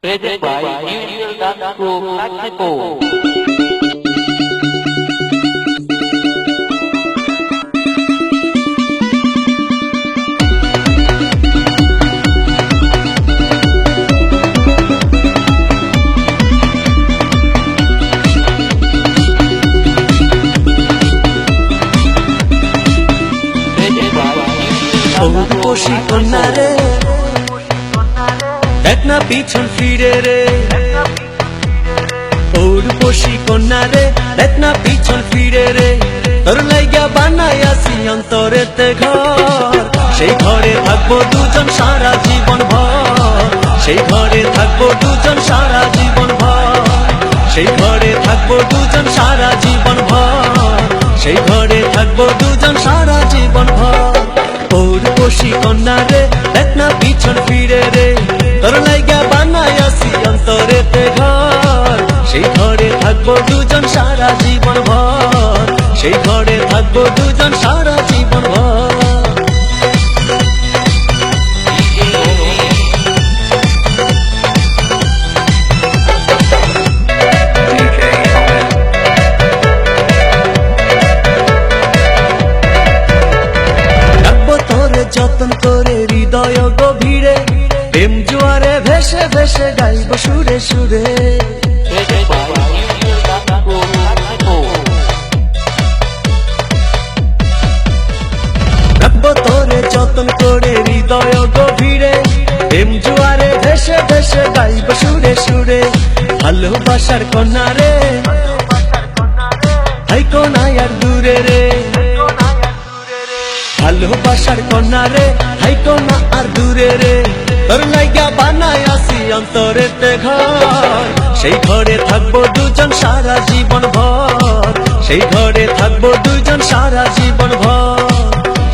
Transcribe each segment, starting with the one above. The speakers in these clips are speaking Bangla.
Presented by New Dance Group Mexico. পশি কন্যা রে দেখ না পিছন ফিরে রে ওর পশি কন্যা রে দেখ না পিছন ফিরে রে তোর লাইগা বানাই আসি অন্তরেতে ঘর সেই ঘরে থাকবো দুজন সারা জীবন ভর সেই ঘরে থাকবো দুজন সারা জীবন ভর সেই ঘরে থাকবো দুজন সারা জীবন ভর সেই ঘরে থাকবো দুজন সারা জীবন ভর ওর পশি কন্যা রে দেখ না পিছন ফিরে রে তোর লাইগা বানাই আসি অন্তরেতে ঘর সেই ঘরে থাকবো দুজন সারা জীবন ভর সেই ঘরে থাকবো দুজন সারা জীবন ভর যতন করে হৃদয় গভীরে প্রেম জোয়ারে ভেসে ভেসে গাইব সুরে সুরে রাখবো তোরে যতন করে হৃদয় গভীরে প্রেম জোয়ারে ভেসে ভেসে গাইব সুরে সুরে ভালোবাসার কন্যা রে হাই কোনায় আর দূরে রে ভালোবাসার কন্যা রে হাইটো না আর দূরে রে তোর লাইগা বানাই আসি অন্তরেতে ঘর সেই ঘরে থাকবো দুজন সারা জীবন ভর সেই ঘরে থাকবো দুজন সারা জীবন ভর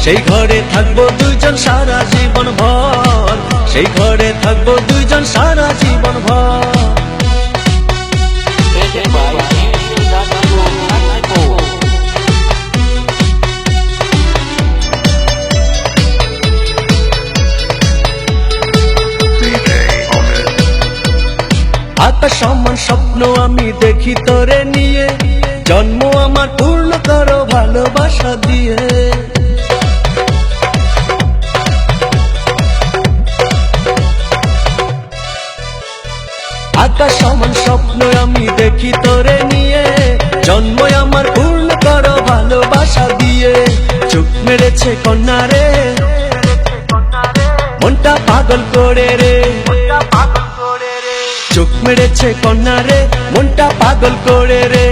সেই ঘরে থাকবো দুজন সারা জীবন ভর সেই ঘরে থাকবো দুজন সারা জীবন ভর আকাশ সমান স্বপ্ন আমি দেখি তোরে নিয়ে জন্ম আমার পূর্ণ করো ভালোবাসা দিয়ে আকাশ সমান স্বপ্ন আমি দেখি তোরে নিয়ে জন্ম আমার পূর্ণ করো ভালোবাসা দিয়ে চোখ মেরেছে কন্যা রে মনটা পাগল করে রে চোখ মেরেছে কন্যা রে মনটা পাগল করে রে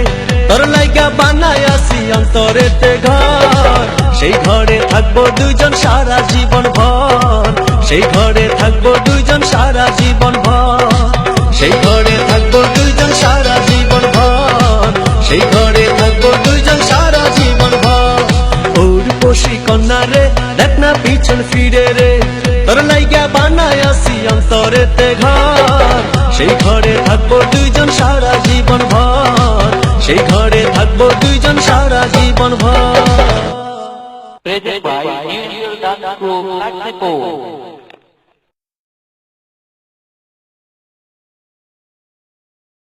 তোর লাইগা বানাই আসি অন্তরেতে ঘর সেই ঘরে থাকবো দুজন সারা জীবন ভর সেই ঘরে থাকবো দুজন সারা জীবন ভর সেই ঘরে থাকবো দুজন সারা জীবন ভর সেই ঘরে থাকবো দুজন সারা জীবন ভর ওর পশি কন্যা রে দেখ না পিছন ফিরে রে তোর লাইগা বানাই আসি অন্তরেতে ঘর সেই ঘরে থাকবো দুজন সারা জীবন ভর সেই ঘরে থাকবো দুজন সারা জীবন ভর Presented by New Dance Group Mexico.